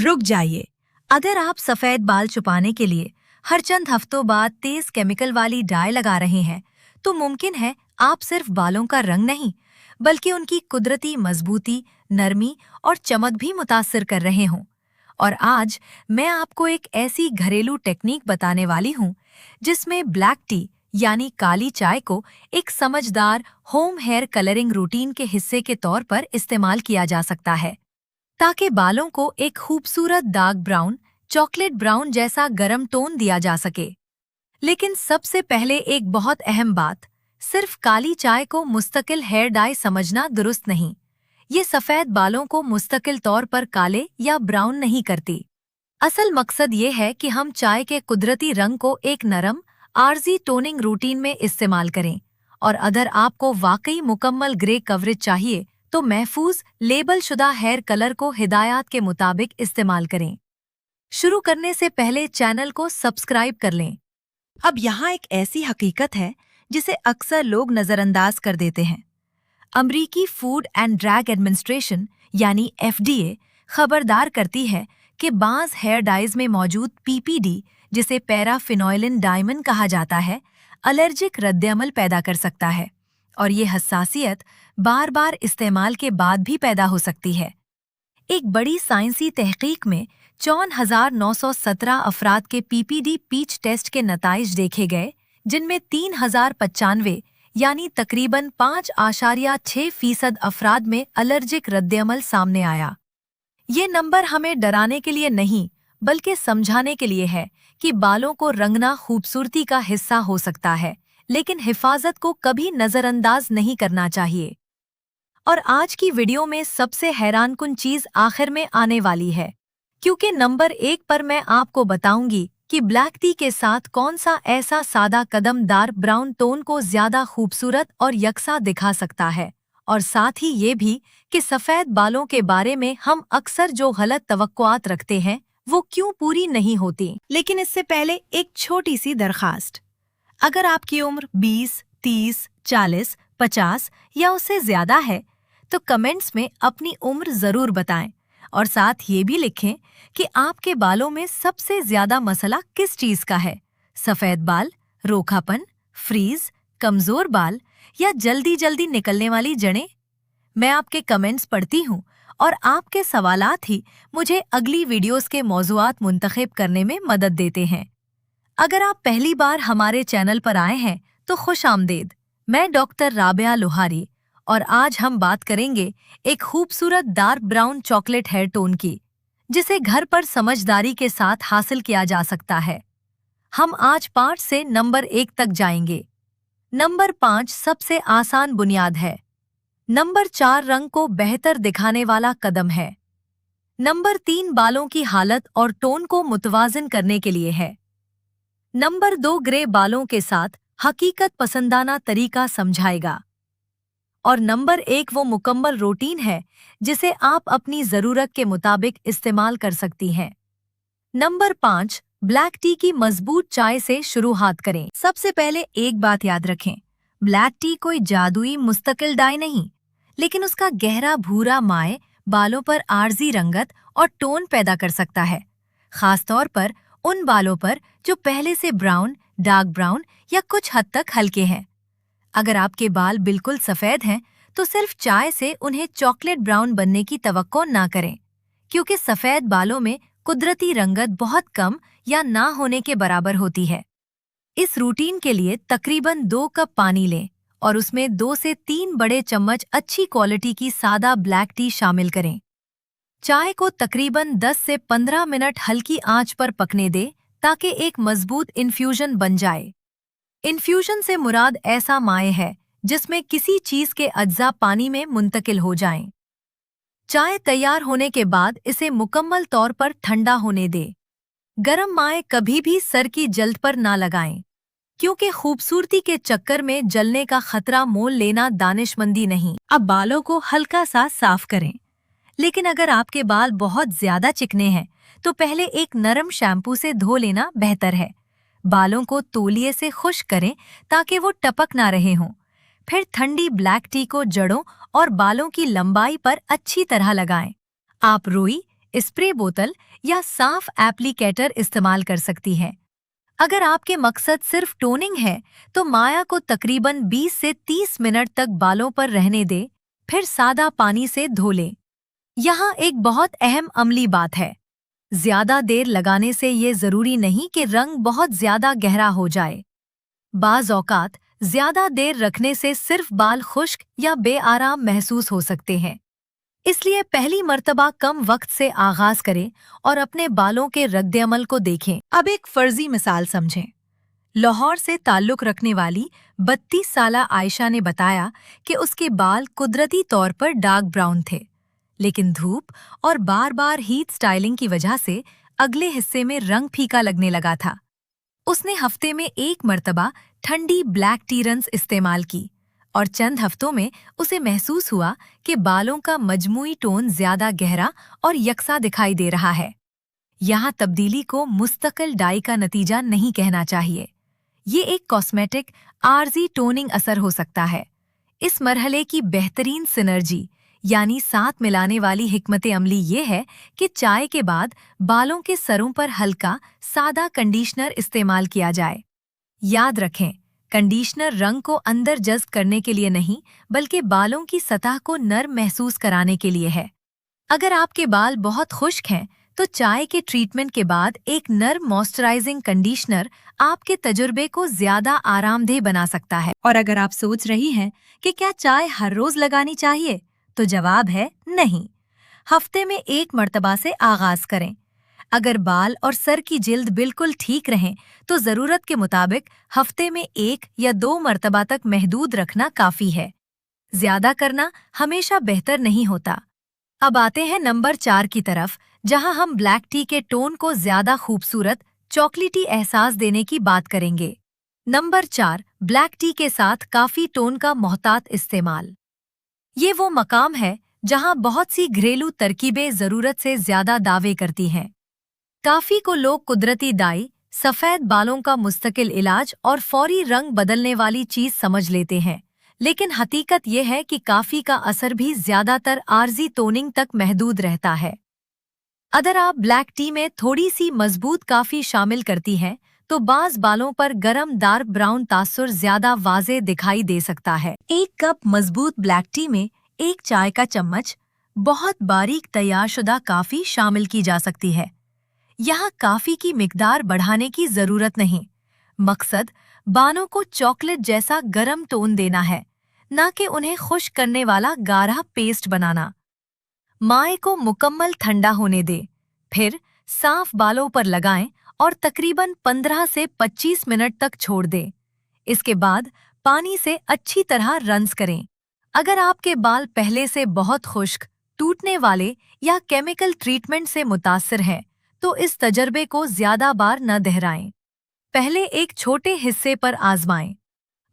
रुक जाइए। अगर आप सफेद बाल छुपाने के लिए हर चंद हफ्तों बाद तेज केमिकल वाली डाई लगा रहे हैं, तो मुमकिन है आप सिर्फ बालों का रंग नहीं, बल्कि उनकी कुदरती मजबूती, नरमी और चमक भी मुतासिर कर रहे हों। और आज मैं आपको एक ऐसी घरेलू टेक्निक बताने वाली हूँ जिसमें ब्लैक टी यानी काली चाय को एक समझदार होम हेयर कलरिंग रूटीन के हिस्से के तौर पर इस्तेमाल किया जा सकता है, ताकि बालों को एक खूबसूरत डार्क ब्राउन, चॉकलेट ब्राउन जैसा गर्म टोन दिया जा सके। लेकिन सबसे पहले एक बहुत अहम बात, सिर्फ काली चाय को मुस्तकिल हेयर डाई समझना दुरुस्त नहीं। ये सफेद बालों को मुस्तकिल तौर पर काले या ब्राउन नहीं करती। असल मकसद ये है कि हम चाय के कुदरती रंग को एक नरम, आर्जी टोनिंग रूटीन में इस्तेमाल करें। और अगर आपको वाकई मुकम्मल ग्रे कवरेज चाहिए, तो महफूज लेबल शुदा हेयर कलर को हिदायत के मुताबिक इस्तेमाल करें। शुरू करने से पहले चैनल को सब्सक्राइब कर लें। अब यहाँ एक ऐसी हकीकत है जिसे अक्सर लोग नज़रअंदाज कर देते हैं। अमरीकी फूड एंड ड्रग एडमिनिस्ट्रेशन यानी FDA खबरदार करती है कि बाज़ हेयर डाइज में मौजूद PPD, जिसे पैराफिनोइलिन डायमंड कहा जाता है, एलर्जिक रद्द-ए-अमल पैदा कर सकता है, और ये हसासियत बार बार इस्तेमाल के बाद भी पैदा हो सकती है। एक बड़ी साइंसी तहकीक में 54,917 अफराद के PPD पीच टेस्ट के नताइज देखे गए, जिनमें 3,095 यानी तकरीबन 5.6% अफराद में एलर्जिक रद्द-ए-अमल सामने आया। ये नंबर हमें डराने के लिए नहीं, बल्कि समझाने के लिए है कि बालों को रंगना खूबसूरती का हिस्सा हो सकता है, लेकिन हिफाजत को कभी नज़रअंदाज नहीं करना चाहिए। और आज की वीडियो में सबसे हैरानकुन चीज़ आखिर में आने वाली है, क्योंकि नंबर 1 पर मैं आपको बताऊंगी कि ब्लैक टी के साथ कौन सा ऐसा सादा कदमदार ब्राउन टोन को ज्यादा खूबसूरत और यकसा दिखा सकता है, और साथ ही ये भी कि सफ़ेद बालों के बारे में हम अक्सर जो गलत तवक्कुआत रखते हैं वो क्यों पूरी नहीं होती। लेकिन इससे पहले एक छोटी सी दरखास्त। अगर आपकी उम्र 20, 30, 40, 50 या उससे ज्यादा है, तो कमेंट्स में अपनी उम्र जरूर बताएं, और साथ ये भी लिखें कि आपके बालों में सबसे ज्यादा मसला किस चीज का है। सफेद बाल, रोखापन, फ्रीज, कमजोर बाल या जल्दी जल्दी निकलने वाली जड़ें। मैं आपके कमेंट्स पढ़ती हूँ, और आपके सवालात ही मुझे अगली वीडियोस के मौज़ूआत मुंतखब करने में मदद देते हैं। अगर आप पहली बार हमारे चैनल पर आए हैं तो खुश आमदेद। मैं डॉक्टर राबिया लोहारी, और आज हम बात करेंगे एक खूबसूरत dark brown chocolate hair tone की, जिसे घर पर समझदारी के साथ हासिल किया जा सकता है। हम आज 5 से नंबर 1 तक जाएंगे। नंबर 5 सबसे आसान बुनियाद है। नंबर 4 रंग को बेहतर दिखाने वाला कदम है। नंबर 3 बालों की हालत और टोन को मुतवाज़िन करने के लिए है। नंबर 2 ग्रे बालों के साथ हकीकत पसंदाना तरीका समझाएगा। और नंबर 1 वो मुकम्मल रूटीन है जिसे आप अपनी ज़रूरत के मुताबिक इस्तेमाल कर सकती हैं। नंबर 5 ब्लैक टी की मजबूत चाय से शुरुआत करें। सबसे पहले एक बात याद रखें, ब्लैक टी कोई जादुई मुस्तकिल डाई नहीं, लेकिन उसका गहरा भूरा माए बालों पर आर्जी रंगत और टोन पैदा कर सकता है, खास तौर पर उन बालों पर जो पहले से ब्राउन, डार्क ब्राउन या कुछ हद तक हल्के हैं। अगर आपके बाल बिल्कुल सफ़ेद हैं, तो सिर्फ चाय से उन्हें चॉकलेट ब्राउन बनने की तवक्को ना करें, क्योंकि सफ़ेद बालों में कुदरती रंगत बहुत कम या ना होने के बराबर होती है। इस रूटीन के लिए तकरीबन 2 कप पानी लें, और उसमें 2 से 3 बड़े चम्मच अच्छी क्वालिटी की सादा ब्लैक टी शामिल करें। चाय को तकरीबन 10 से 15 मिनट हल्की आंच पर पकने दें, ताकि एक मजबूत इन्फ्यूजन बन जाए। इन्फ्यूजन से मुराद ऐसा माए है जिसमें किसी चीज के अज्जा पानी में मुंतकिल हो जाएं। चाय तैयार होने के बाद इसे मुकम्मल तौर पर ठंडा होने दें। गरम माए कभी भी सर की जल्द पर ना लगाएं, क्योंकि खूबसूरती के चक्कर में जलने का खतरा मोल लेना दानिशमंदी नहीं। अब बालों को हल्का सा साफ करें, लेकिन अगर आपके बाल बहुत ज्यादा चिकने हैं, तो पहले एक नरम शैम्पू से धो लेना बेहतर है। बालों को तौलिए से खुश्क करें ताकि वो टपक ना रहे हों। फिर ठंडी ब्लैक टी को जड़ों और बालों की लंबाई पर अच्छी तरह लगाएं। आप रुई, स्प्रे बोतल या साफ एप्लीकेटर इस्तेमाल कर सकती हैं। अगर आपके मकसद सिर्फ टोनिंग है, तो माया को तकरीबन 20 से 30 मिनट तक बालों पर रहने दे, फिर सादा पानी से धो लें। यहाँ एक बहुत अहम अमली बात है। ज्यादा देर लगाने से ये जरूरी नहीं कि रंग बहुत ज्यादा गहरा हो जाए। बाज औकात ज्यादा देर रखने से सिर्फ बाल खुश्क या बेआराम महसूस हो सकते हैं। इसलिए पहली मर्तबा कम वक्त से आगाज करें और अपने बालों के रद्द-ए-अमल को देखें। अब एक फर्जी मिसाल समझें। लाहौर से ताल्लुक रखने वाली 32 साला आयशा ने बताया कि उसके बाल कुदरती तौर पर डार्क ब्राउन थे, लेकिन धूप और बार बार हीट स्टाइलिंग की वजह से अगले हिस्से में रंग फीका लगने लगा था। उसने हफ्ते में एक मर्तबा ठंडी ब्लैक टी रंस इस्तेमाल की और चंद हफ्तों में उसे महसूस हुआ कि बालों का मजमूई टोन ज्यादा गहरा और यकसा दिखाई दे रहा है। यहाँ तब्दीली को मुस्तकिल डाई का नतीजा नहीं कहना चाहिए। ये एक कॉस्मेटिक आर्जी टोनिंग असर हो सकता है। इस मरहले की बेहतरीन सिनर्जी यानी साथ मिलाने वाली हिकमत अमली ये है कि चाय के बाद बालों के सरों पर हल्का सादा कंडीशनर इस्तेमाल किया जाए। याद रखें, कंडीशनर रंग को अंदर जज्ब करने के लिए नहीं, बल्कि बालों की सतह को नर्म महसूस कराने के लिए है। अगर आपके बाल बहुत खुश्क हैं, तो चाय के ट्रीटमेंट के बाद एक नर्म मॉइस्चराइजिंग कंडीशनर आपके तजुर्बे को ज्यादा आरामदेह बना सकता है। और अगर आप सोच रही हैं कि क्या चाय हर रोज लगानी चाहिए, तो जवाब है नहीं। हफ्ते में एक मर्तबा से आगाज करें। अगर बाल और सर की जिल्द बिल्कुल ठीक रहें, तो जरूरत के मुताबिक हफ्ते में 1 या 2 मर्तबा तक महदूद रखना काफी है। ज्यादा करना हमेशा बेहतर नहीं होता। अब आते हैं नंबर 4 की तरफ, जहां हम ब्लैक टी के टोन को ज्यादा खूबसूरत चॉकलेटी एहसास देने की बात करेंगे। नंबर 4, ब्लैक टी के साथ काफी टोन का मोहतात इस्तेमाल। ये वो मकाम है जहां बहुत सी घरेलू तरकीबें जरूरत से ज्यादा दावे करती हैं। काफी को लोग कुदरती डाई, सफेद बालों का मुस्तकिल इलाज और फौरी रंग बदलने वाली चीज समझ लेते हैं, लेकिन हकीकत यह है कि काफी का असर भी ज्यादातर आर्जी टोनिंग तक महदूद रहता है। अगर आप ब्लैक टी में थोड़ी सी मजबूत काफी शामिल करती हैं, तो बाज बालों पर गरम डार्क ब्राउन तासुर ज्यादा वाज़े दिखाई दे सकता है। एक कप मजबूत ब्लैक टी में 1 चाय का चम्मच बहुत बारीक तैयारशुदा काफी शामिल की जा सकती है। यहाँ काफी की मिकदार बढ़ाने की जरूरत नहीं। मकसद बालों को चॉकलेट जैसा गरम टोन देना है, न कि उन्हें खुश्क करने वाला गाढ़ा पेस्ट बनाना। माए को मुकम्मल ठंडा होने दे, फिर साफ बालों पर लगाएं और तकरीबन 15 से 25 मिनट तक छोड़ दें। इसके बाद पानी से अच्छी तरह रंस करें। अगर आपके बाल पहले से बहुत खुश्क, टूटने वाले या केमिकल ट्रीटमेंट से मुतासर हैं, तो इस तजर्बे को ज्यादा बार न दोहराएं। पहले एक छोटे हिस्से पर आजमाएं।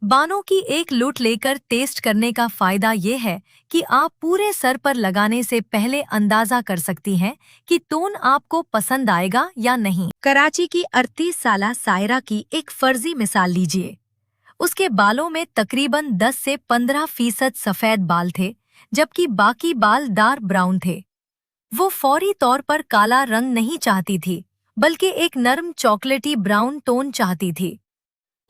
बालों की एक लूट लेकर टेस्ट करने का फायदा ये है कि आप पूरे सर पर लगाने से पहले अंदाजा कर सकती हैं कि टोन आपको पसंद आएगा या नहीं। कराची की 38 साला सायरा की एक फर्जी मिसाल लीजिए। उसके बालों में तकरीबन 10 से 15% सफेद बाल थे, जबकि बाकी बाल डार्क ब्राउन थे। वो फौरी तौर पर काला रंग नहीं चाहती थी, बल्कि एक नरम चॉकलेटी ब्राउन टोन चाहती थी।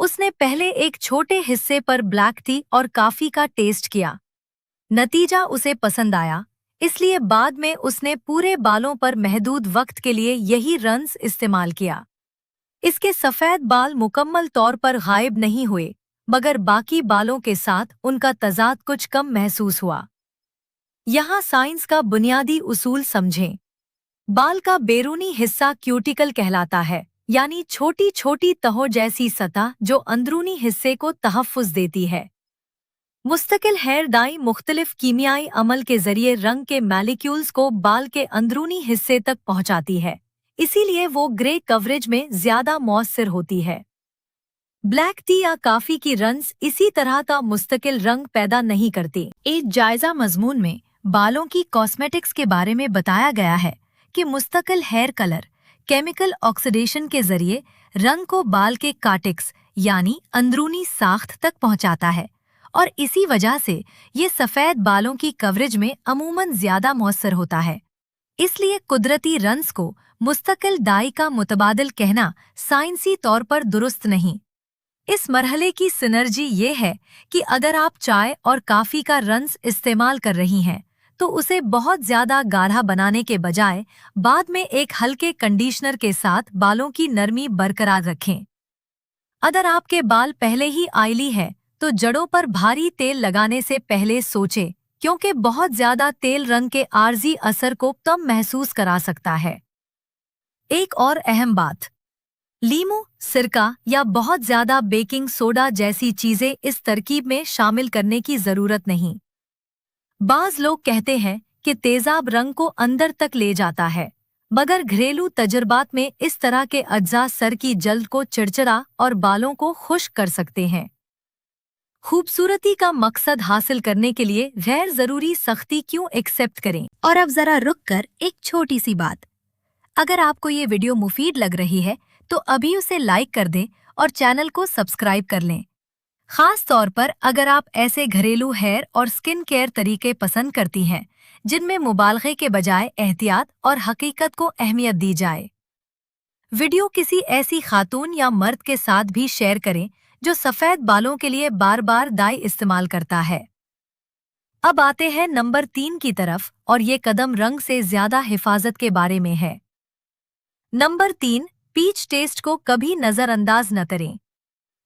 उसने पहले एक छोटे हिस्से पर ब्लैक टी और काफी का टेस्ट किया। नतीजा उसे पसंद आया, इसलिए बाद में उसने पूरे बालों पर महदूद वक्त के लिए यही रंस इस्तेमाल किया। इसके सफेद बाल मुकम्मल तौर पर गायब नहीं हुए, मगर बाकी बालों के साथ उनका तजाद कुछ कम महसूस हुआ। यहाँ साइंस का बुनियादी उसूल समझें। बाल का बैरूनी हिस्सा क्यूटिकल कहलाता है, यानी छोटी छोटी तहों जैसी सतह जो अंदरूनी हिस्से को तहफ़्फ़ुज़ देती है। मुस्तकिल हेयर डाई मुख्तलिफ कीमियाई अमल के जरिए रंग के मॉलिक्यूल्स को बाल के अंदरूनी हिस्से तक पहुंचाती है, इसीलिए वो ग्रे कवरेज में ज्यादा मौसर होती है। ब्लैक टी या काफी की रंस इसी तरह का मुस्तकिल रंग पैदा नहीं करती। एक जायजा मजमून में बालों की कॉस्मेटिक्स के बारे में बताया गया है कि मुस्तकिल हेयर कलर केमिकल ऑक्सीडेशन के जरिए रंग को बाल के कार्टेक्स यानी अंदरूनी साख्त तक पहुंचाता है, और इसी वजह से ये सफेद बालों की कवरेज में अमूमन ज्यादा मौसर होता है। इसलिए कुदरती रंस को मुस्तकिल डाई का मुतबादिल कहना साइंसी तौर पर दुरुस्त नहीं। इस मरहले की सिनर्जी ये है कि अगर आप चाय और काफी का रंस इस्तेमाल कर रही हैं, तो उसे बहुत ज्यादा गाढ़ा बनाने के बजाय बाद में एक हल्के कंडीशनर के साथ बालों की नरमी बरकरार रखें। अगर आपके बाल पहले ही ऑयली है, तो जड़ों पर भारी तेल लगाने से पहले सोचें, क्योंकि बहुत ज्यादा तेल रंग के आर्जी असर को कम महसूस करा सकता है। एक और अहम बात, लीमू, सिरका या बहुत ज्यादा बेकिंग सोडा जैसी चीजें इस तरकीब में शामिल करने की जरूरत नहीं। बाज लोग कहते हैं कि तेजाब रंग को अंदर तक ले जाता है, मगर घरेलू तजुर्बात में इस तरह के अज्जा सर की जल्द को चिड़चिड़ा और बालों को खुश्क कर सकते हैं। खूबसूरती का मकसद हासिल करने के लिए गैर जरूरी सख्ती क्यों एक्सेप्ट करें? और अब जरा रुक कर एक छोटी सी बात, अगर आपको ये वीडियो मुफीद लग रही है तो अभी उसे लाइक कर दें और चैनल को सब्सक्राइब कर लें। खास तौर पर अगर आप ऐसे घरेलू हेयर और स्किन केयर तरीके पसंद करती हैं जिनमें मुबालगे के बजाय एहतियात और हकीकत को अहमियत दी जाए। वीडियो किसी ऐसी खातून या मर्द के साथ भी शेयर करें जो सफेद बालों के लिए बार बार डाई इस्तेमाल करता है। अब आते हैं नंबर 3 की तरफ, और ये कदम रंग से ज्यादा हिफाजत के बारे में है। नंबर 3, पीच टेस्ट को कभी नजरअंदाज न करें।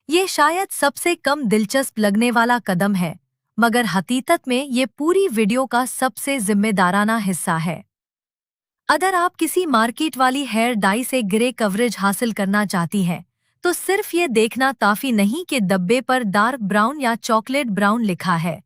ये शायद सबसे कम दिलचस्प लगने वाला कदम है, मगर हकीकत में ये पूरी वीडियो का सबसे जिम्मेदाराना हिस्सा है। अगर आप किसी मार्केट वाली हेयर डाई से ग्रे कवरेज हासिल करना चाहती हैं, तो सिर्फ ये देखना काफी नहीं कि डब्बे पर डार्क ब्राउन या चॉकलेट ब्राउन लिखा है।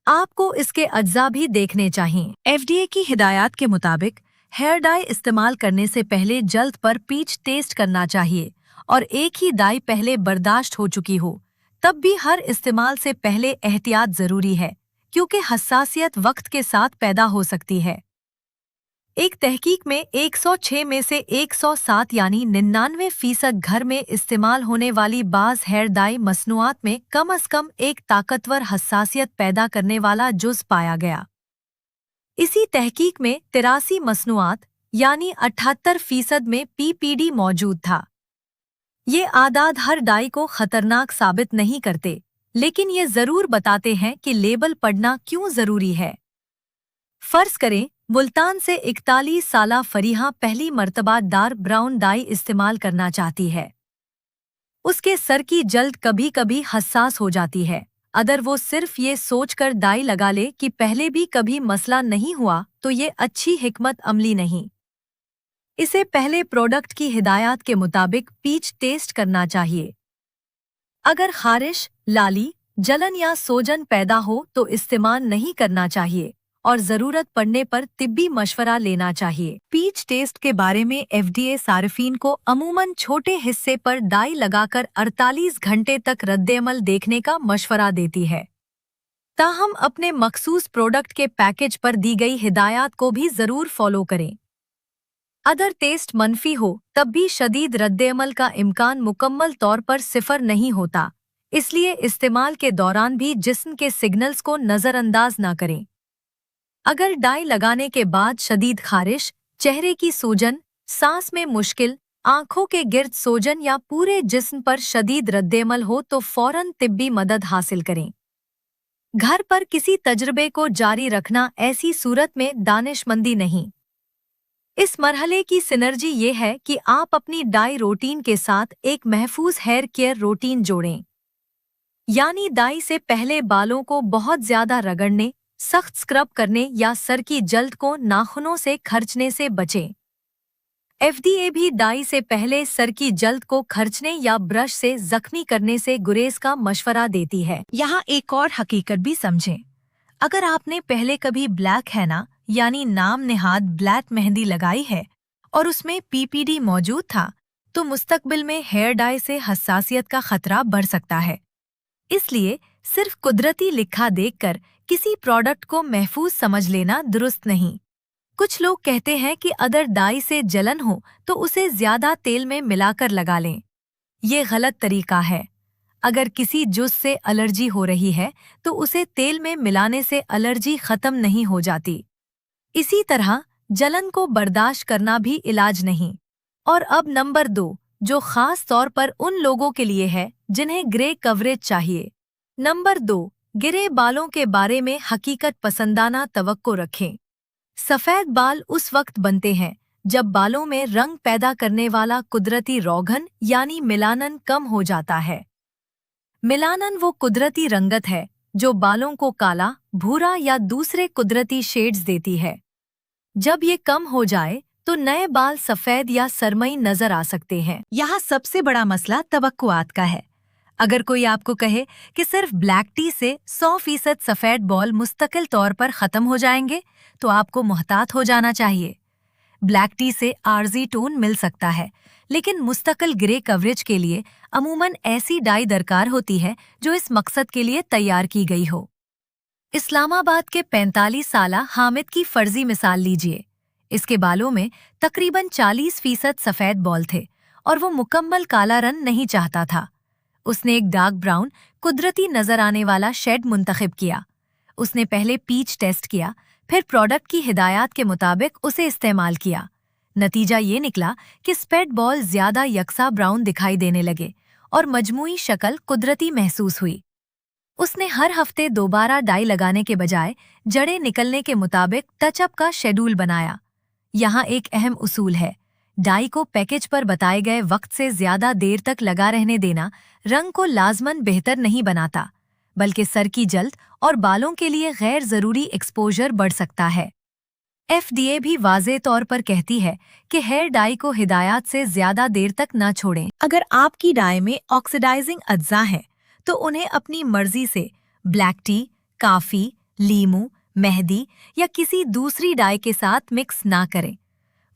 आपको इसके अज्जा भी देखने चाहिए। FDA की हिदायत के मुताबिक हेयर डाई इस्तेमाल करने से पहले जल्द पर पीच टेस्ट करना चाहिए, और एक ही डाई पहले बर्दाश्त हो चुकी हो तब भी हर इस्तेमाल से पहले एहतियात जरूरी है, क्योंकि हसासियत वक्त के साथ पैदा हो सकती है। एक तहकीक में 106 में से 107 यानी 99% घर में इस्तेमाल होने वाली बाज हेयर डाई मसनूआत में कम अज कम एक ताकतवर हसासियत पैदा करने वाला जुज़ पाया गया। इसी तहकीक में 83 मसनूआत यानी 78% में PPD मौजूद था। ये आदाद हर डाई को खतरनाक साबित नहीं करते, लेकिन ये जरूर बताते हैं कि लेबल पढ़ना क्यों जरूरी है। फर्ज करें मुल्तान से 41 साला फरीहा पहली मर्तबा डार्क ब्राउन डाई इस्तेमाल करना चाहती है। उसके सर की जल्द कभी कभी हसास हो जाती है। अगर वो सिर्फ ये सोचकर डाई लगा ले कि पहले भी कभी मसला नहीं हुआ, तो ये अच्छी हिकमत अमली नहीं। इसे पहले प्रोडक्ट की हिदायत के मुताबिक पीच टेस्ट करना चाहिए। अगर खारिश, लाली, जलन या सोजन पैदा हो तो इस्तेमाल नहीं करना चाहिए, और जरूरत पड़ने पर तिब्बी मशवरा लेना चाहिए। पीच टेस्ट के बारे में FDA सार्फिन को अमूमन छोटे हिस्से पर डाई लगाकर 48 घंटे तक रद्देअमल देखने का मशवरा देती है। ताहम अपने मखसूस प्रोडक्ट के पैकेज पर दी गई हिदायत को भी जरूर फॉलो करें। अगर टेस्ट मनफी हो तब भी शदीद रद्देअमल का इम्कान मुकम्मल तौर पर सिफर नहीं होता, इसलिए इस्तेमाल के दौरान भी जिस्म के सिग्नल्स को नजरअंदाज न करें। अगर डाई लगाने के बाद शदीद खारिश, चेहरे की सूजन, सांस में मुश्किल, आंखों के गिर्द सोजन या पूरे जिस्म पर शदीद रद्देअमल हो तो फौरन तिब्बी मदद हासिल करें। घर पर किसी तजर्बे को जारी रखना ऐसी सूरत में दानिशमंदी नहीं। इस मरहले की सिनर्जी ये है कि आप अपनी डाई रूटीन के साथ एक महफूज हेयर केयर रूटीन जोड़ें, यानी डाई से पहले बालों को बहुत ज्यादा रगड़ने, सख्त स्क्रब करने या सर की जल्द को नाखूनों से खर्चने से बचें। FDA भी डाई से पहले सर की जल्द को खर्चने या ब्रश से जख्मी करने से गुरेज का मशवरा देती है। यहाँ एक और हकीकत भी समझें। अगर आपने पहले कभी ब्लैक हैना यानी नाम नेहाद ब्लैक मेहंदी लगाई है और उसमें PPD मौजूद था, तो मुस्तकबिल में हेयर डाई से हसासियत का खतरा बढ़ सकता है। इसलिए सिर्फ कुदरती लिखा देखकर किसी प्रोडक्ट को महफूज समझ लेना दुरुस्त नहीं। कुछ लोग कहते हैं कि अगर डाई से जलन हो तो उसे ज्यादा तेल में मिलाकर लगा लें। ये गलत तरीका है। अगर किसी जुज़ से एलर्जी हो रही है तो उसे तेल में मिलाने से एलर्जी खत्म नहीं हो जाती। इसी तरह जलन को बर्दाश्त करना भी इलाज नहीं। और अब नंबर 2, जो खास तौर पर उन लोगों के लिए है जिन्हें ग्रे कवरेज चाहिए। नंबर 2, गिरे बालों के बारे में हकीकत पसंदाना तवक्को रखें। सफेद बाल उस वक्त बनते हैं जब बालों में रंग पैदा करने वाला कुदरती रोगन यानी मेलानिन कम हो जाता है। मेलानिन वो कुदरती रंगत है जो बालों को काला, भूरा या दूसरे कुदरती शेड्स देती है। जब ये कम हो जाए तो नए बाल सफेद या सरमई नजर आ सकते हैं। यहाँ सबसे बड़ा मसला तवक्कुआत का है। अगर कोई आपको कहे कि सिर्फ ब्लैक टी से 100% सफेद बाल मुस्तकिल तौर पर खत्म हो जाएंगे, तो आपको मुहतात हो जाना चाहिए। ब्लैक टी से आर्जी टोन मिल सकता है, लेकिन मुस्तकिल ग्रे कवरेज के लिए अमूमन ऐसी डाई दरकार होती है जो इस मकसद के लिए तैयार की गई हो। इस्लामाबाद के 45 साला हामिद की फर्जी मिसाल लीजिए। इसके बालों में तकरीबन 40% सफेद बाल थे और वो मुकम्मल काला रंग नहीं चाहता था। उसने एक डार्क ब्राउन कुदरती नजर आने वाला शेड मुंतखब किया। उसने पहले पीच टेस्ट किया, फिर प्रोडक्ट की हिदायत के मुताबिक उसे इस्तेमाल किया। नतीजा ये निकला कि स्पेड बॉल ज्यादा यकसा ब्राउन दिखाई देने लगे और मजमूई शक्ल कुदरती महसूस हुई। उसने हर हफ्ते दोबारा डाई लगाने के बजाय जड़ें निकलने के मुताबिक टचअप का शेड्यूल बनाया। यहाँ एक अहम उसूल है, डाई को पैकेज पर बताए गए वक्त से ज्यादा देर तक लगा रहने देना रंग को लाजमन बेहतर नहीं बनाता, बल्कि सर की जल्द और बालों के लिए गैर जरूरी एक्सपोजर बढ़ सकता है। FDA भी वाज़े तौर पर कहती है कि हेयर डाई को हिदायत से ज्यादा देर तक न छोड़ें। अगर आपकी डाई में ऑक्सीडाइजिंग अज्जा हैं, तो उन्हें अपनी मर्जी से ब्लैक टी, काफी, लीमू, मेहंदी या किसी दूसरी डाई के साथ मिक्स ना करें।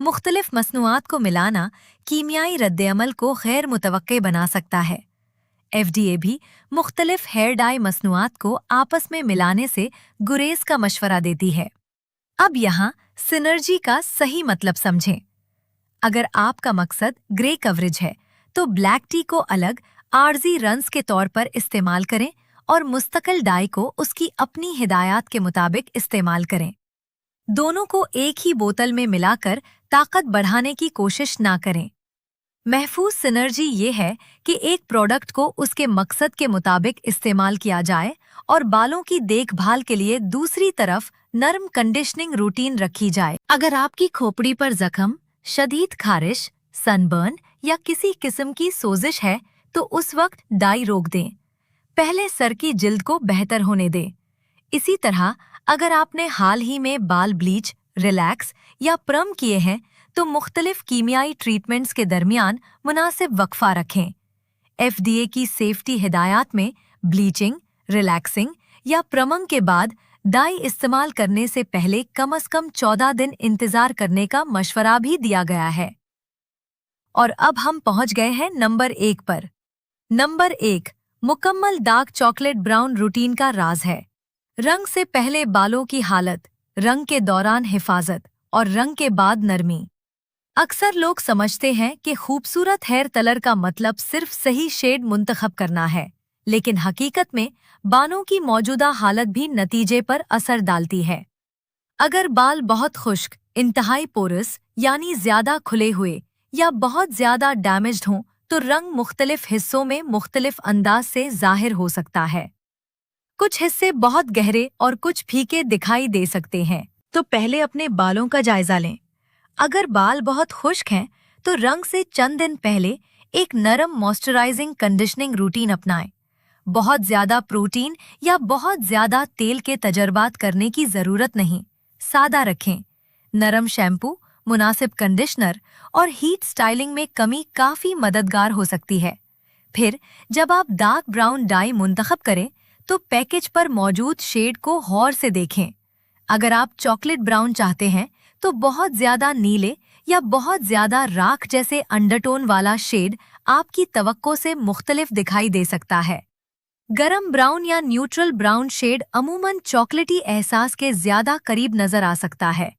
मुख्तलिफ मसनूआत को मिलाना कीमियाई रद्द-ए-अमल को गैर मुतवक्के बना सकता है। FDA भी मुख्तलिफ हेयर डाई मसनूआत को आपस में मिलाने से गुरेज का मशवरा देती है। अब यहाँ सिनर्जी का सही मतलब समझें। अगर आपका मकसद ग्रे कवरेज है, तो ब्लैक टी को अलग आर्जी रंस के तौर पर इस्तेमाल करें और मुस्तकिल डाई को उसकी अपनी हिदायत के मुताबिक इस्तेमाल करें। दोनों को एक ही बोतल में मिलाकर ताकत बढ़ाने की कोशिश ना करें। महफूज सिनर्जी ये है कि एक प्रोडक्ट को उसके मकसद के मुताबिक इस्तेमाल किया जाए और बालों की देखभाल के लिए दूसरी तरफ नर्म कंडीशनिंग रूटीन रखी जाए। अगर आपकी खोपड़ी पर जख्म, शदीद खारिश, सनबर्न या किसी किस्म की सोजिश है, तो उस वक्त डाई रोक दें। पहले सर की जिल्द को बेहतर होने दें। इसी तरह अगर आपने हाल ही में बाल ब्लीच, रिलैक्स या परम किए हैं, तो मुख्तलिफ कीमियाई ट्रीटमेंट्स के दरमियान मुनासिब वक्फा रखें। FDA की सेफ्टी हिदायत में ब्लीचिंग, रिलैक्सिंग या परमिंग के बाद डाई इस्तेमाल करने से पहले कम से कम 14 दिन इंतजार करने का मशवरा भी दिया गया है। और अब हम पहुंच गए हैं नंबर 1 पर। नंबर 1, मुकम्मल डार्क चॉकलेट ब्राउन रूटीन का राज है। रंग से पहले बालों की हालत, रंग के दौरान हिफाजत और रंग के बाद नरमी। अक्सर लोग समझते हैं कि खूबसूरत हेयर कलर का मतलब सिर्फ सही शेड मुंतखब करना है, लेकिन हकीकत में बालों की मौजूदा हालत भी नतीजे पर असर डालती है। अगर बाल बहुत खुश्क, इंतहाई पोरस यानी ज्यादा खुले हुए या बहुत ज्यादा डैमेज्ड हों, तो रंग मुख्तलिफ हिस्सों में मुख्तलिफ अंदाज से जाहिर हो सकता है। कुछ हिस्से बहुत गहरे और कुछ फीके दिखाई दे सकते हैं। तो पहले अपने बालों का जायजा लें। अगर बाल बहुत खुश्क हैं, तो रंग से चंद दिन पहले एक नरम मॉइस्चराइजिंग कंडीशनिंग रूटीन अपनाएं। बहुत ज्यादा प्रोटीन या बहुत ज्यादा तेल के तजर्बात करने की जरूरत नहीं। सादा रखें। नरम शैम्पू, मुनासिब कंडीशनर और हीट स्टाइलिंग में कमी काफी मददगार हो सकती है। फिर जब आप डार्क ब्राउन डाई मुंतखब करें, तो पैकेज पर मौजूद शेड को गौर से देखें। अगर आप चॉकलेट ब्राउन चाहते हैं, तो बहुत ज्यादा नीले या बहुत ज्यादा राख जैसे अंडरटोन वाला शेड आपकी तवक्को से मुख्तलिफ दिखाई दे सकता है। गरम ब्राउन या न्यूट्रल ब्राउन शेड अमूमन चॉकलेटी एहसास के ज्यादा करीब नजर आ सकता है,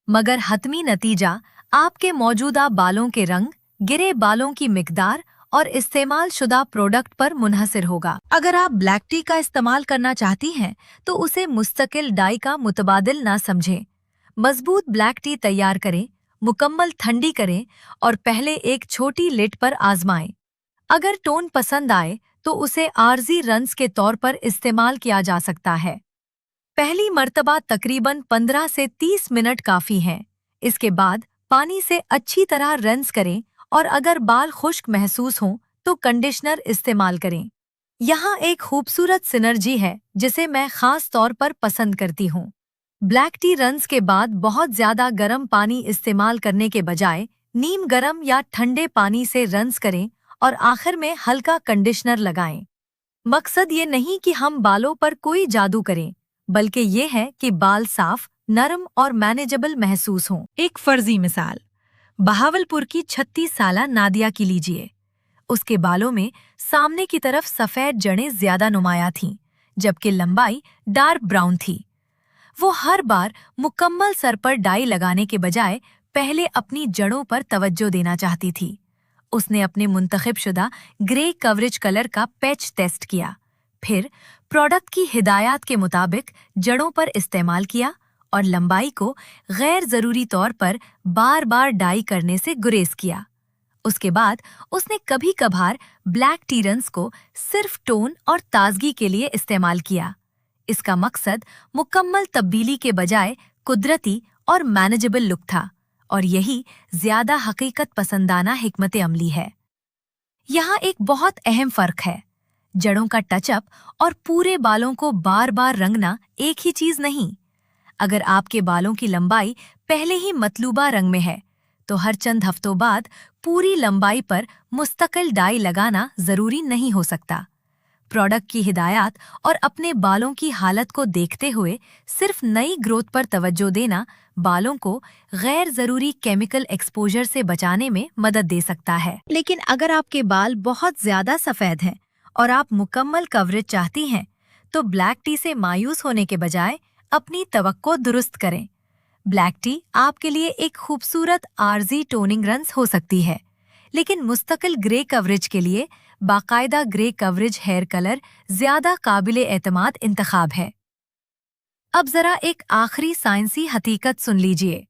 मगर हतमी नतीजा आपके मौजूदा बालों के रंग, गिरे बालों की मिकदार और इस्तेमाल शुदा प्रोडक्ट पर मुनहसिर होगा। अगर आप ब्लैक टी का इस्तेमाल करना चाहती हैं, तो उसे मुस्तकिल डाई का मुतबादिल ना समझें, मजबूत ब्लैक टी तैयार करें, मुकम्मल ठंडी करें और पहले एक छोटी लिट पर आजमाएं। अगर टोन पसंद आए तो उसे आर्जी रन्स के तौर पर इस्तेमाल किया जा सकता है। पहली मर्तबा तकरीबन 15 से 30 मिनट काफ़ी हैं। इसके बाद पानी से अच्छी तरह रिंस करें और अगर बाल खुश्क महसूस हों तो कंडीशनर इस्तेमाल करें। यहाँ एक खूबसूरत सिनर्जी है जिसे मैं खास तौर पर पसंद करती हूँ। ब्लैक टी रन्स के बाद बहुत ज़्यादा गर्म पानी इस्तेमाल करने के बजाय नीम गर्म या ठंडे पानी से रन्स करें और आखिर में हल्का कंडीशनर लगाएं। मकसद ये नहीं कि हम बालों पर कोई जादू करें, बल्कि ये है कि बाल साफ, नरम और मैनेजेबल महसूस हों। एक फर्जी मिसाल बहावलपुर की 36 साला नादिया की लीजिए। उसके बालों में सामने की तरफ सफ़ेद जड़ें ज़्यादा नुमाया थीं, जबकि लंबाई डार्क ब्राउन थी। वो हर बार मुकम्मल सर पर डाई लगाने के बजाय पहले अपनी जड़ों पर तवज्जो देना चाहती थी। उसने अपने मुंतखब-शुदा ग्रे कवरेज कलर का पैच टेस्ट किया, फिर प्रोडक्ट की हिदायत के मुताबिक जड़ों पर इस्तेमाल किया और लंबाई को गैर ज़रूरी तौर पर बार बार डाई करने से गुरेज किया। उसके बाद उसने कभी कभार ब्लैक टी रन्स को सिर्फ टोन और ताजगी के लिए इस्तेमाल किया। इसका मकसद मुकम्मल तब्दीली के बजाय कुदरती और मैनेजेबल लुक था, और यही ज्यादा हकीकत पसंदाना हिकमत अमली है। यहाँ एक बहुत अहम फर्क है। जड़ों का टचअप और पूरे बालों को बार बार रंगना एक ही चीज नहीं। अगर आपके बालों की लंबाई पहले ही मतलूबा रंग में है, तो हर चंद हफ्तों बाद पूरी लंबाई पर मुस्तकिल डाई लगाना जरूरी नहीं हो सकता। प्रोडक्ट की हिदायत और अपने बालों की हालत को देखते हुए सिर्फ नई ग्रोथ पर तवज्जो देना बालों को गैर जरूरी केमिकल एक्सपोजर से बचाने में मदद दे सकता है। लेकिन अगर आपके बाल बहुत ज्यादा सफेद हैं और आप मुकम्मल कवरेज चाहती हैं, तो ब्लैक टी से मायूस होने के बजाय अपनी तवक्को दुरुस्त करें। ब्लैक टी आपके लिए एक खूबसूरत आर्जी टोनिंग रन्स हो सकती है, लेकिन मुस्तकिल ग्रे कवरेज के लिए बाकायदा ग्रे कवरेज हेयर कलर ज्यादा काबिले एतमाद इंतखाब है। अब जरा एक आखिरी साइंसी हकीकत सुन लीजिए।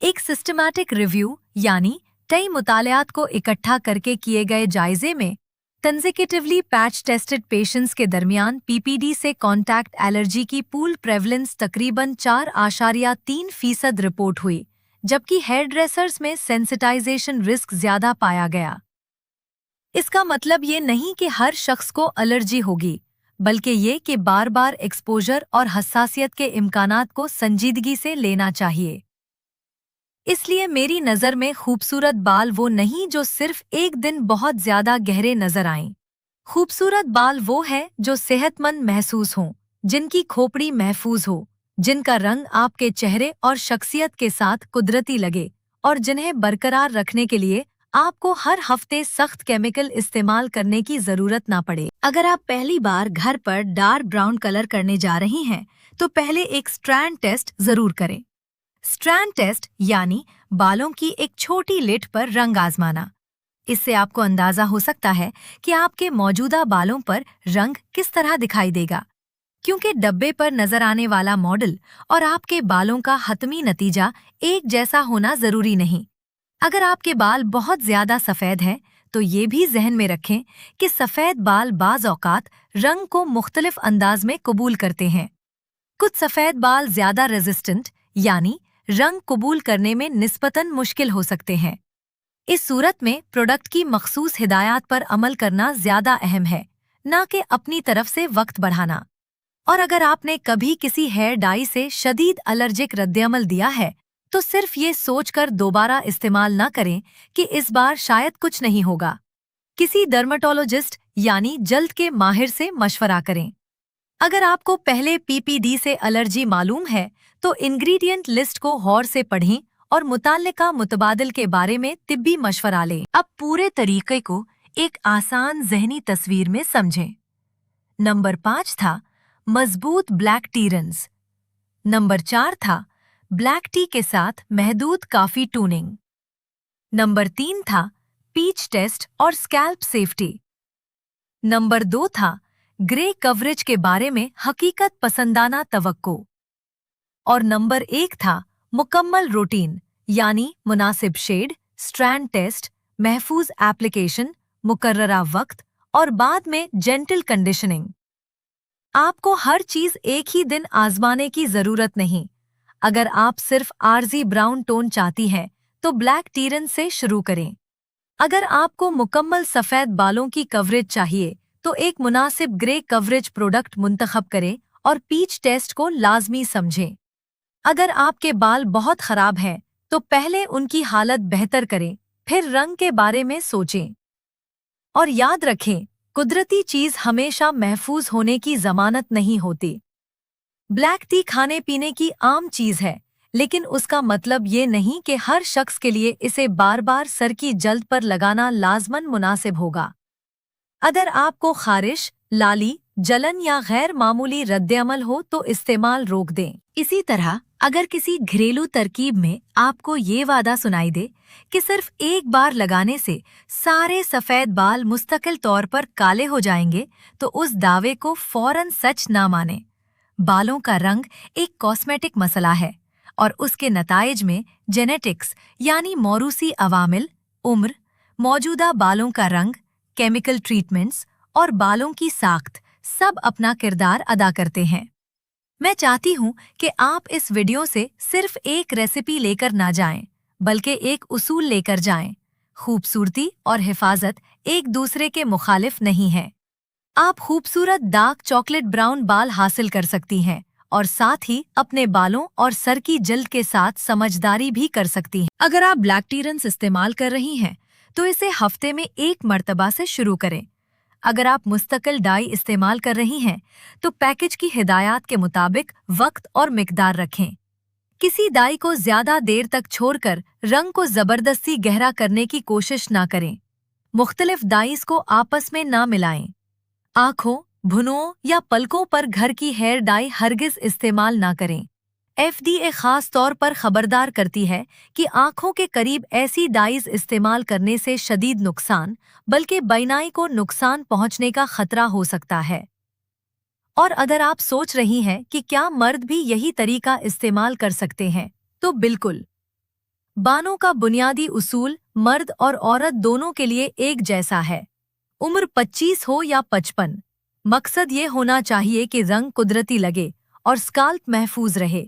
एक सिस्टमैटिक रिव्यू यानी कई मुतालियात को इकट्ठा करके किए गए जायजे में कंसेक्यूटिवली पैच टेस्टेड पेशेंट्स के दरमियान पीपीडी से कॉन्टैक्ट एलर्जी की पूल प्रेवलेंस तकरीबन 4.3% रिपोर्ट हुई, जबकि हेयर ड्रेसर्स में सेंसिटाइजेशन रिस्क ज्यादा पाया गया। इसका मतलब ये नहीं कि हर शख्स को एलर्जी होगी, बल्कि ये कि बार बार एक्सपोजर और हसासियत के इम्कानात को संजीदगी से लेना चाहिए। इसलिए मेरी नज़र में खूबसूरत बाल वो नहीं जो सिर्फ एक दिन बहुत ज्यादा गहरे नजर आएं। खूबसूरत बाल वो है जो सेहतमंद महसूस हों, जिनकी खोपड़ी महफूज हो, जिनका रंग आपके चेहरे और शख्सियत के साथ कुदरती लगे और जिन्हें बरकरार रखने के लिए आपको हर हफ्ते सख्त केमिकल इस्तेमाल करने की जरूरत ना पड़े। अगर आप पहली बार घर पर डार्क ब्राउन कलर करने जा रही हैं, तो पहले एक स्ट्रैंड टेस्ट जरूर करें। स्ट्रैंड टेस्ट यानी बालों की एक छोटी लिट पर रंग आजमाना। इससे आपको अंदाजा हो सकता है कि आपके मौजूदा बालों पर रंग किस तरह दिखाई देगा, क्योंकि डब्बे पर नजर आने वाला मॉडल और आपके बालों का हतमी नतीजा एक जैसा होना जरूरी नहीं। अगर आपके बाल बहुत ज्यादा सफेद हैं, तो ये भी जहन में रखें कि सफेद बाल बाज औकात रंग को मुख्तलिफ अंदाज में कबूल करते हैं। कुछ सफेद बाल ज्यादा रेजिस्टेंट यानी रंग कबूल करने में निस्बतन मुश्किल हो सकते हैं। इस सूरत में प्रोडक्ट की मखसूस हिदायत पर अमल करना ज्यादा अहम है, न कि अपनी तरफ से वक्त बढ़ाना। और अगर आपने कभी किसी हेयर डाई से शदीद एलर्जिक रद्देअमल दिया है, तो सिर्फ ये सोचकर दोबारा इस्तेमाल न करें कि इस बार शायद कुछ नहीं होगा। किसी डर्मेटोलॉजिस्ट यानी जल्द के माहिर से मशवरा करें। अगर आपको पहले पीपीडी से एलर्जी मालूम है, तो इंग्रेडिएंट लिस्ट को गौर से पढ़ें और मुताल्लिका मुतबादिल के बारे में तिब्बी मशवरा लें। अब पूरे तरीके को एक आसान ज़हनी तस्वीर में समझें। नंबर 5 था मजबूत ब्लैक टी रन्स। नंबर 4 था ब्लैक टी के साथ महदूद काफी टूनिंग। नंबर 3 था पीच टेस्ट और स्कैल्प सेफ्टी। नंबर 2 था ग्रे कवरेज के बारे में हकीकत पसंदाना तवक्को। और नंबर 1 था मुकम्मल रूटीन, यानी मुनासिब शेड, स्ट्रैंड टेस्ट, महफूज एप्लीकेशन, मुकर्ररा वक्त और बाद में जेंटल कंडीशनिंग। आपको हर चीज एक ही दिन आजमाने की जरूरत नहीं। अगर आप सिर्फ आरजी ब्राउन टोन चाहती हैं, तो ब्लैक टीरन से शुरू करें। अगर आपको मुकम्मल सफेद बालों की कवरेज चाहिए, तो एक मुनासिब ग्रे कवरेज प्रोडक्ट मुंतखब करें और पीच टेस्ट को लाजमी समझें। अगर आपके बाल बहुत खराब हैं, तो पहले उनकी हालत बेहतर करें, फिर रंग के बारे में सोचें। और याद रखें, कुदरती चीज हमेशा महफूज होने की जमानत नहीं होती। ब्लैक टी खाने पीने की आम चीज है, लेकिन उसका मतलब ये नहीं कि हर शख्स के लिए इसे बार बार सर की जल्द पर लगाना लाजमन मुनासिब होगा। अगर आपको खारिश, लाली, जलन या गैर मामूली रद्द-ए-अमल हो तो इस्तेमाल रोक दें। इसी तरह अगर किसी घरेलू तरकीब में आपको ये वादा सुनाई दे कि सिर्फ एक बार लगाने से सारे सफेद बाल मुस्तकिल तौर पर काले हो जाएंगे, तो उस दावे को फौरन सच ना मानें। बालों का रंग एक कॉस्मेटिक मसला है और उसके नताइज में जेनेटिक्स यानी मौरूसी अवामिल, उम्र, मौजूदा बालों का रंग, केमिकल ट्रीटमेंट्स और बालों की साख्त सब अपना किरदार अदा करते हैं। मैं चाहती हूँ कि आप इस वीडियो से सिर्फ एक रेसिपी लेकर ना जाएं, बल्कि एक उसूल लेकर जाएं। खूबसूरती और हिफाजत एक दूसरे के मुखालिफ नहीं है। आप खूबसूरत डार्क चॉकलेट ब्राउन बाल हासिल कर सकती हैं और साथ ही अपने बालों और सर की जल्द के साथ समझदारी भी कर सकती हैं। अगर आप ब्लैक टीरन्स इस्तेमाल कर रही हैं, तो इसे हफ्ते में एक मर्तबा से शुरू करें। अगर आप मुस्तकिल डाई इस्तेमाल कर रही हैं, तो पैकेज की हिदायत के मुताबिक वक्त और मिकदार रखें। किसी डाई को ज्यादा देर तक छोड़कर रंग को जबरदस्ती गहरा करने की कोशिश ना करें। मुख्तलिफ डाइस को आपस में ना मिलाएं। आँखों, भुनों या पलकों पर घर की हेयर डाई हरगिज इस्तेमाल ना करें। FDA खास तौर पर खबरदार करती है कि आँखों के करीब ऐसी डाइज इस्तेमाल करने से शदीद नुकसान, बल्कि बीनाई को नुकसान पहुंचने का खतरा हो सकता है। और अगर आप सोच रही हैं कि क्या मर्द भी यही तरीका इस्तेमाल कर सकते हैं, तो बिल्कुल। बालों का बुनियादी उसूल मर्द और औरत दोनों के लिए एक जैसा है। उम्र 25 हो या 55, मकसद ये होना चाहिए कि रंग कुदरती लगे और स्काल्प महफूज रहे।